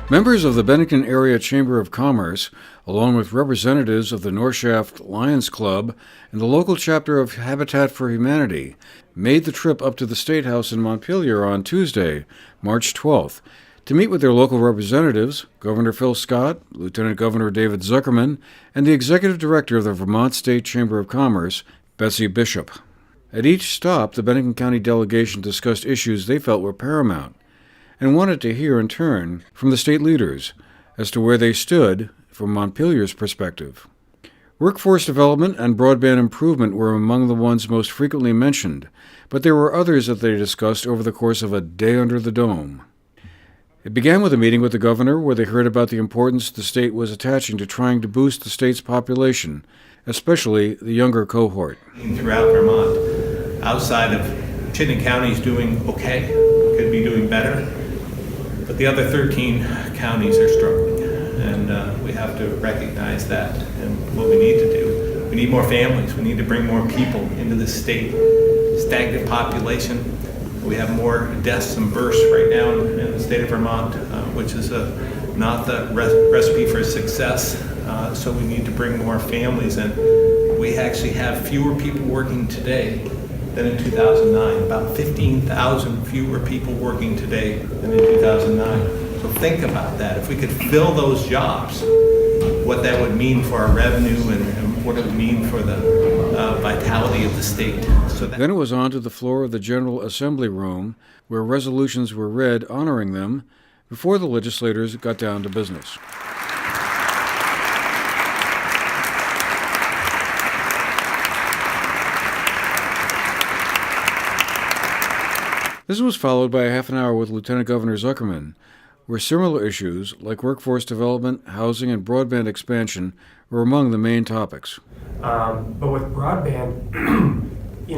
Members of the Bennington Area Chamber of Commerce, along with representatives of the North Shaft Lions Club and the local chapter of Habitat for Humanity, made the trip up to the Statehouse in Montpelier on Tuesday, March 12th, to meet with their local representatives, Governor Phil Scott, Lieutenant Governor David Zuckerman, and the Executive Director of the Vermont State Chamber of Commerce, Betsy Bishop. At each stop, the Bennington County delegation discussed issues they felt were paramount, and wanted to hear in turn from the state leaders as to where they stood from Montpelier's perspective. Workforce development and broadband improvement were among the ones most frequently mentioned, but there were others that they discussed over the course of a day under the dome. It began with a meeting with the governor where they heard about the importance the state was attaching to trying to boost the state's population, especially the younger cohort. Throughout Vermont, outside of Chittenden County is doing okay, could be doing better. But the other 13 counties are struggling, and we have to recognize that and what we need to do. We need more families. We need to bring more people into the state. Stagnant population. We have more deaths and births right now in the state of Vermont, which is not the recipe for success. So we need to bring more families in. We actually have fewer people working today than in 2009, about 15,000 fewer people working today than in 2009. So think about that. If we could fill those jobs, what that would mean for our revenue and what it would mean for the vitality of the state. Then it was on to the floor of the General Assembly room, where resolutions were read honoring them before the legislators got down to business. This was followed by a half an hour with Lieutenant Governor Zuckerman, where similar issues like workforce development, housing, and broadband expansion were among the main topics. But with broadband,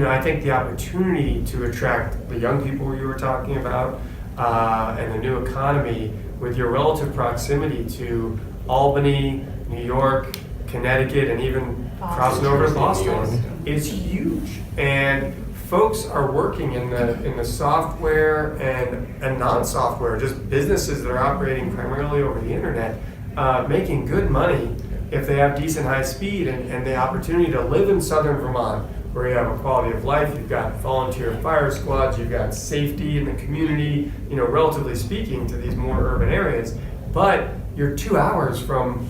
I think the opportunity to attract the young people you were talking about and the new economy with your relative proximity to Albany, New York, Connecticut, and even crossing over to Boston is huge. And folks are working in the software and non-software, just businesses that are operating primarily over the internet, making good money if they have decent high speed and the opportunity to live in southern Vermont, where you have a quality of life, you've got volunteer fire squads, you've got safety in the community, relatively speaking to these more urban areas, but you're 2 hours from,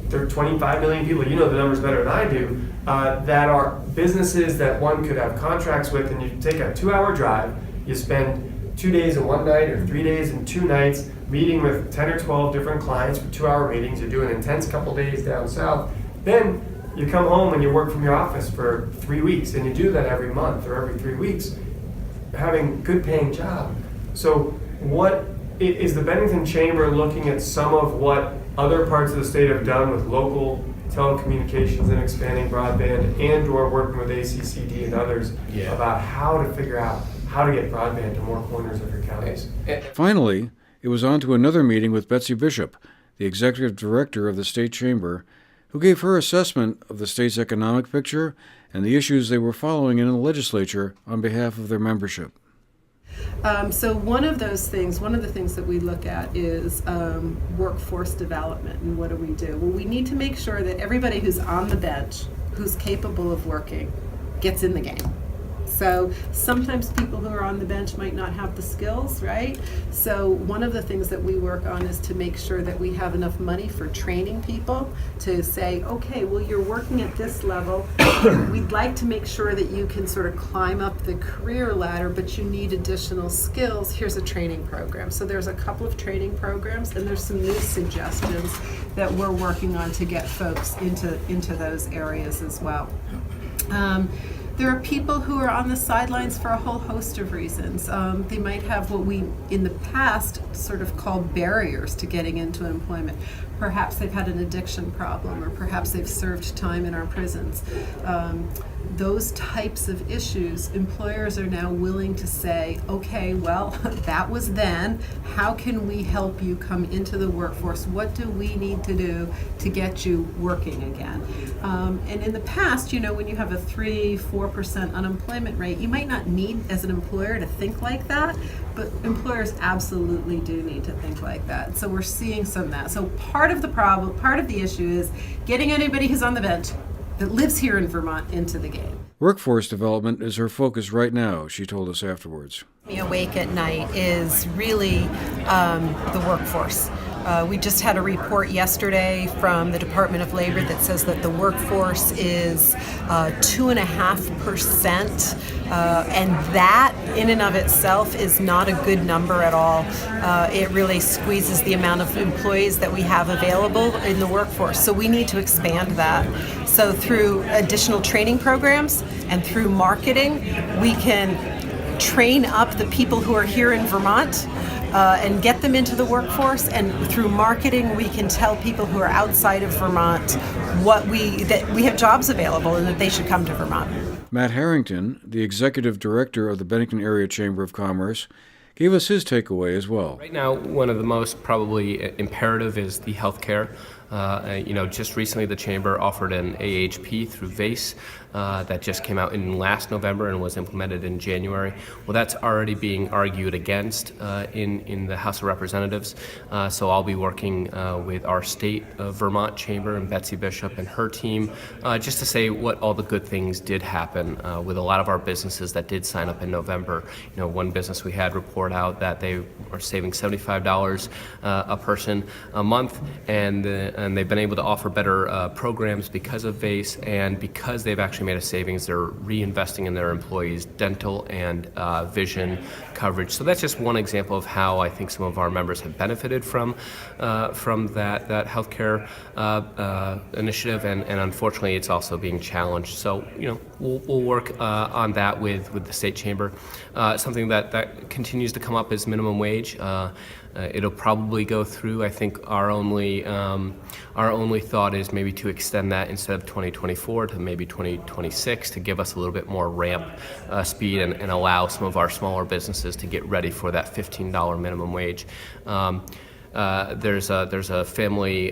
there are 25 million people, you know the numbers better than I do, that are businesses that one could have contracts with, and you take a 2-hour drive, you spend 2 days and 1 night or 3 days and 2 nights meeting with 10 or 12 different clients for 2-hour meetings, you do an intense couple days down south, then you come home and you work from your office for 3 weeks, and you do that every month or every 3 weeks, having a good paying job. So what is the Bennington Chamber looking at some of what other parts of the state have done with local telecommunications and expanding broadband, and or working with ACCD and others about how to figure out how to get broadband to more corners of your counties? Finally, it was on to another meeting with Betsy Bishop, the Executive Director of the State Chamber, who gave her assessment of the state's economic picture and the issues they were following in the legislature on behalf of their membership. So one of the things that we look at is workforce development, and what do we do? Well, we need to make sure that everybody who's on the bench, who's capable of working, gets in the game. So sometimes people who are on the bench might not have the skills, right? So one of the things that we work on is to make sure that we have enough money for training people to say, okay, well, you're working at this level. We'd like to make sure that you can sort of climb up the career ladder, but you need additional skills. Here's a training program. So there's a couple of training programs, and there's some new suggestions that we're working on to get folks into those areas as well. There are people who are on the sidelines for a whole host of reasons. They might have what we, in the past, sort of called barriers to getting into employment. Perhaps they've had an addiction problem, or perhaps they've served time in our prisons. those types of issues, employers are now willing to say, okay, well, that was then. How can we help you come into the workforce? What do we need to do to get you working again? And in the past, when you have a 3-4% unemployment rate, you might not need, as an employer, to think like that, but employers absolutely do need to think like that. So we're seeing some of that. So part of the problem, part of the issue is getting anybody who's on the bench that lives here in Vermont into the game. Workforce development is her focus right now, she told us afterwards. Me awake at night is really the workforce. We just had a report yesterday from the Department of Labor that says that the workforce is 2.5%, and that in and of itself is not a good number at all. It really squeezes the amount of employees that we have available in the workforce. So we need to expand that. So through additional training programs and through marketing, we can train up the people who are here in Vermont and get them into the workforce, and through marketing we can tell people who are outside of Vermont that we have jobs available and that they should come to Vermont. Matt Harrington, the executive director of the Bennington Area Chamber of Commerce, gave us his takeaway as well. Right now, one of the most probably imperative is the healthcare. Just recently the Chamber offered an AHP through VACE that just came out in last November and was implemented in January. Well, that's already being argued against in the House of Representatives. So I'll be working with our state Vermont Chamber and Betsy Bishop and her team just to say what all the good things did happen with a lot of our businesses that did sign up in November. One business we had report out that they are saving $75 a person a month, and they've been able to offer better programs because of VACE, and because they've actually made a savings, they're reinvesting in their employees' dental and vision coverage. So that's just one example of how I think some of our members have benefited from that healthcare initiative, and unfortunately it's also being challenged. So we'll work on that with the state chamber. Something that continues to come up is minimum wage. It'll probably go through. I think our only thought is maybe to extend that instead of 2024 to maybe 2026 to give us a little bit more ramp speed and allow some of our smaller businesses to get ready for that $15 minimum wage. There's a family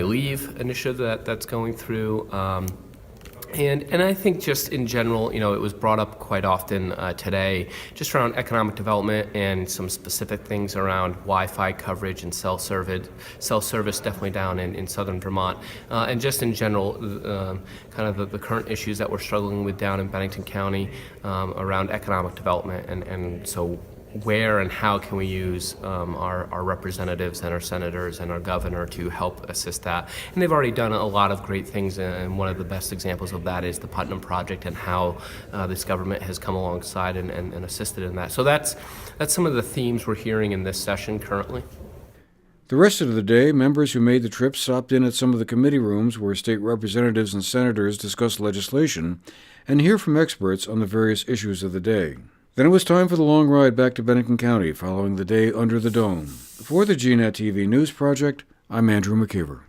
leave initiative that's going through. And I think just in general, it was brought up quite often today, just around economic development and some specific things around Wi-Fi coverage and cell service definitely down in southern Vermont. And just in general, kind of the current issues that we're struggling with down in Bennington County around economic development. And so where and how can we use our representatives and our senators and our governor to help assist that. And they've already done a lot of great things, and one of the best examples of that is the Putnam Project and how this government has come alongside and assisted in that. So that's some of the themes we're hearing in this session currently. The rest of the day, members who made the trip stopped in at some of the committee rooms where state representatives and senators discuss legislation and hear from experts on the various issues of the day. Then it was time for the long ride back to Bennington County following the day under the dome. For the GNAT-TV News Project, I'm Andrew McKeever.